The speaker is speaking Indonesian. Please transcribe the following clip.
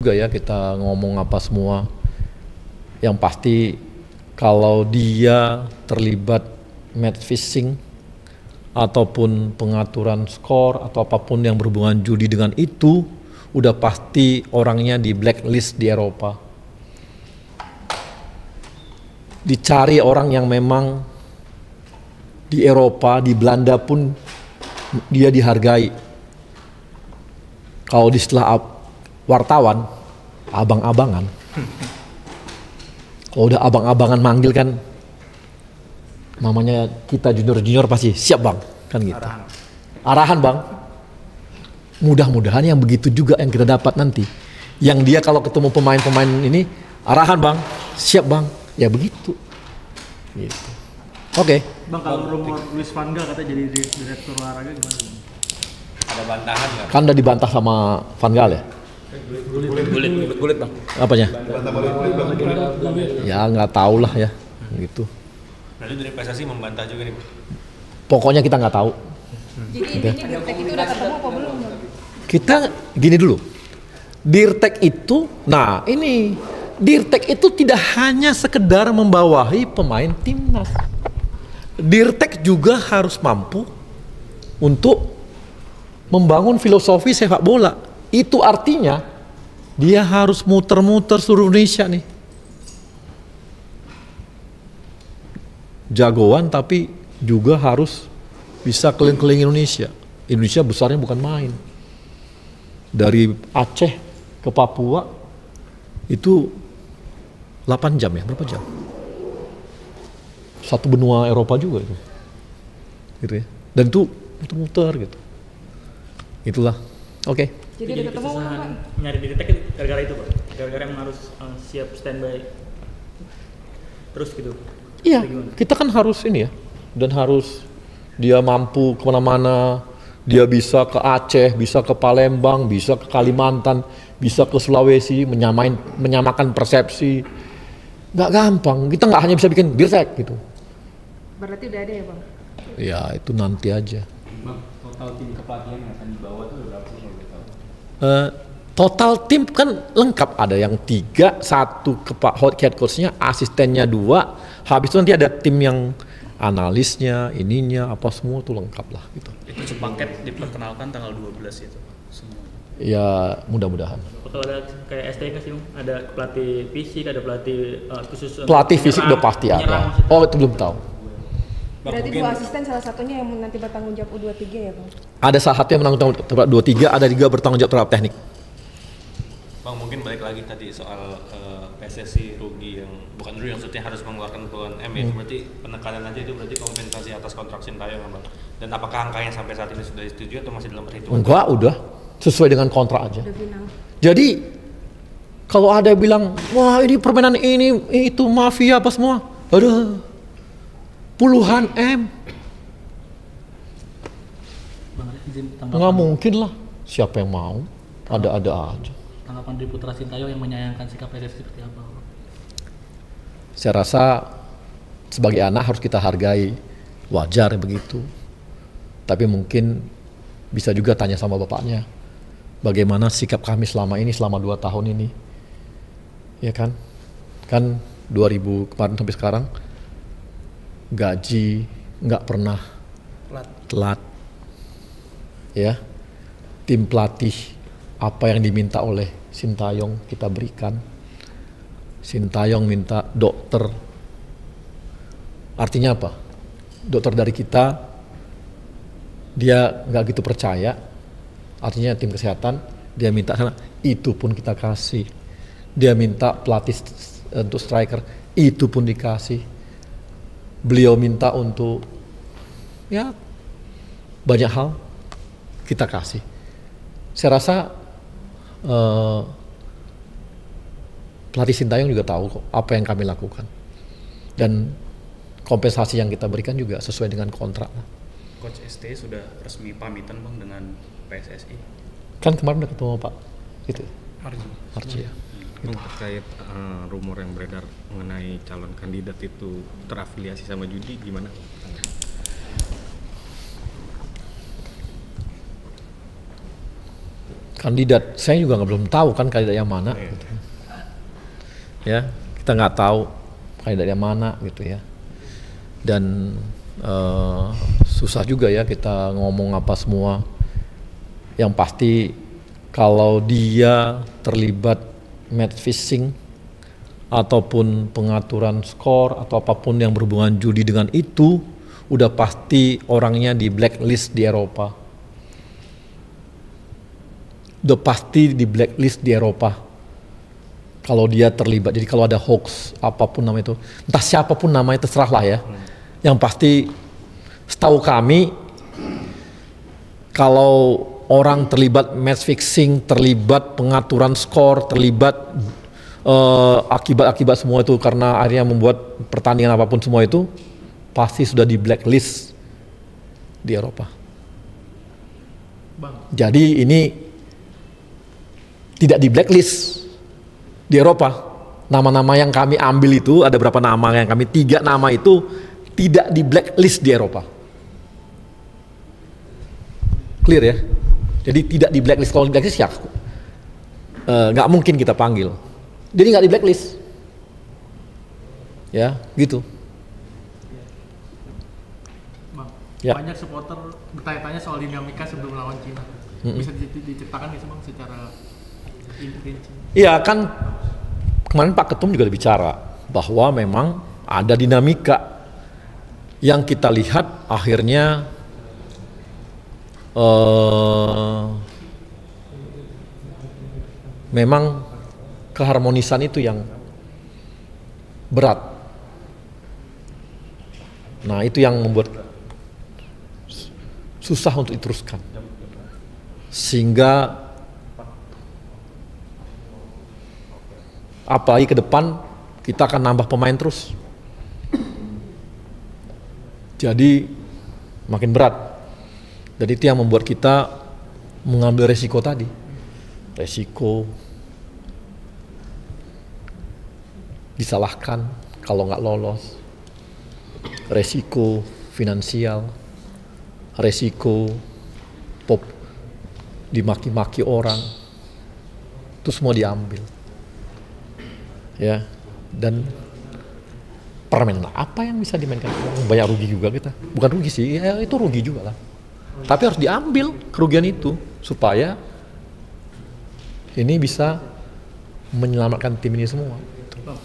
juga ya kita ngomong apa semua. Yang pasti kalau dia terlibat match fixing ataupun pengaturan skor atau apapun yang berhubungan judi dengan itu, udah pasti orangnya di blacklist di Eropa. Dicari orang yang memang di Eropa, di Belanda pun dia dihargai. Kalau di istilah wartawan, abang-abangan. Kalau udah abang-abangan manggil kan, mamanya kita junior-junior pasti siap bang, kan gitu. Arahan bang. Mudah-mudahan yang begitu juga yang kita dapat nanti. Yang dia kalau ketemu pemain-pemain ini, arahan bang, siap bang, ya begitu. Gitu. Oke. Bang, kalau rumor Luis Van Gaal katanya jadi direktur olahraga gimana bang? Ada bantahan nggak? Kan udah dibantah sama Van Gaal ya? Gulit bang. Apanya? Ya nggak tahu lah ya, gitu. Berarti dari PSSI membantah juga nih. Pokoknya kita nggak tahu. Jadi intinya Dirtek itu udah ketemu apa belum? Kita gini dulu. Dirtek itu, nah ini Dirtek itu tidak hanya sekedar membawahi pemain timnas. Dirtek juga harus mampu untuk membangun filosofi sepak bola. Itu artinya dia harus muter-muter seluruh Indonesia nih. Jagoan tapi juga harus bisa keliling-keliling Indonesia. Indonesia besarnya bukan main. Dari Aceh ke Papua itu 8 jam ya, berapa jam? Satu benua Eropa juga itu. Gitu ya. Dan itu muter-muter gitu. Itulah. Oke. Jadi udah ketemu belum Pak? Nyari Dirtek gara-gara itu Pak? Gara-gara yang harus siap standby terus gitu? Iya, kita kan harus ini ya. Dan harus dia mampu kemana-mana. Dia bisa ke Aceh, bisa ke Palembang, bisa ke Kalimantan, bisa ke Sulawesi, menyamakan persepsi. Nggak gampang, kita nggak hanya bisa bikin Dirtek gitu. Berarti udah ada ya Bang? Ya itu nanti aja. Bang, total tim kepelatihan yang akan dibawa tuh berapa sih kalau boleh tahu? Total tim kan lengkap, ada yang 3, 1 head coach-nya, asistennya 2, habis itu nanti ada tim yang analisnya, ininya, apa semua tuh lengkap lah gitu. Itu sepaket diperkenalkan tanggal 12 itu semua. Ya mudah-mudahan. Kalau ada kayak STK sih, ada pelatih fisik, ada pelatih khusus Pelatih fisik udah pasti ada. Oh itu belum tahu. Berarti 2 asisten salah satunya yang nanti bertanggung jawab U23 ya Bang? Ada salah satu yang menanggung jawab 23, ada juga bertanggung jawab terhadap teknik. Bang, mungkin balik lagi tadi soal PSSI rugi yang bukan rugi, yang maksudnya harus mengeluarkan puluhan M ya. Berarti penekanan aja itu berarti kompensasi atas kontrak Sintayong ya Bang. Dan apakah angkanya sampai saat ini sudah disetujui atau masih dalam perhitungan? Enggak, udah sesuai dengan kontrak aja. Udah final. Jadi kalau ada yang bilang, wah ini permainan ini itu mafia apa semua, aduh puluhan M. Bang, izin Nggak mungkin lah, siapa yang mau, ada-ada aja. Tanggapan dari Putra Sintayong yang menyayangkan sikap PSSI seperti apa? Saya rasa sebagai anak harus kita hargai, wajar begitu. Tapi mungkin bisa juga tanya sama bapaknya, bagaimana sikap kami selama 2 tahun ini, ya kan? Kan 2000 kemarin sampai sekarang gaji nggak pernah telat, ya. Tim pelatih apa yang diminta oleh Sintayong kita berikan. Sintayong minta dokter, artinya apa? Dokter dari kita, dia nggak gitu percaya, artinya tim kesehatan, dia minta sana, itu pun kita kasih. Dia minta pelatih untuk striker, itu pun dikasih. Beliau minta untuk ya banyak hal, kita kasih. Saya rasa pelatih Sintayong juga tahu kok apa yang kami lakukan. Dan kompensasi yang kita berikan juga sesuai dengan kontrak. Coach ST sudah resmi pamitan Bang dengan PSSI. Kan kemarin udah ketemu Pak itu Arji ya. Bang, terkait rumor yang beredar mengenai calon kandidat itu terafiliasi sama judi, gimana? kandidat, saya juga belum tahu kan kandidat yang mana. Gitu. Ya, kita nggak tahu kandidat yang mana gitu ya. Dan susah juga ya kita ngomong apa semua. Yang pasti kalau dia terlibat match fixing ataupun pengaturan skor atau apapun yang berhubungan judi dengan itu, udah pasti orangnya di blacklist di Eropa. Udah pasti di blacklist di Eropa. Kalau dia terlibat, jadi kalau ada hoax apapun nama itu, entah siapapun namanya terserah lah ya. Yang pasti setahu kami kalau orang terlibat match fixing, terlibat pengaturan skor, terlibat akibat-akibat semua itu karena akhirnya membuat pertandingan apapun semua itu pasti sudah di blacklist di Eropa. Bang. Jadi ini tidak di blacklist di Eropa. Nama-nama yang kami ambil itu ada berapa nama yang kami 3 nama itu tidak di blacklist di Eropa. Clear ya? Jadi tidak di blacklist. Kalau di blacklist ya nggak mungkin kita panggil. Jadi nggak di blacklist. Ya, gitu. Bang, Ya. banyak supporter bertanya-tanya soal dinamika sebelum lawan Cina. Bisa diceritakan nggak sih Bang secara rinci? Iya kan kemarin Pak Ketum juga bicara bahwa memang ada dinamika yang kita lihat akhirnya memang keharmonisan itu yang berat. Nah itu yang membuat susah untuk diteruskan. Sehingga apalagi ke depan kita akan nambah pemain terus. Jadi makin berat. Dan itu yang membuat kita mengambil resiko tadi. Resiko disalahkan kalau nggak lolos. Resiko finansial. Resiko dimaki-maki orang. Itu semua diambil. Ya, dan permainan apa yang bisa dimainkan? Banyak rugi juga kita. Bukan rugi sih, ya itu rugi juga lah. Tapi harus diambil kerugian itu supaya ini bisa menyelamatkan tim ini semua. Bang,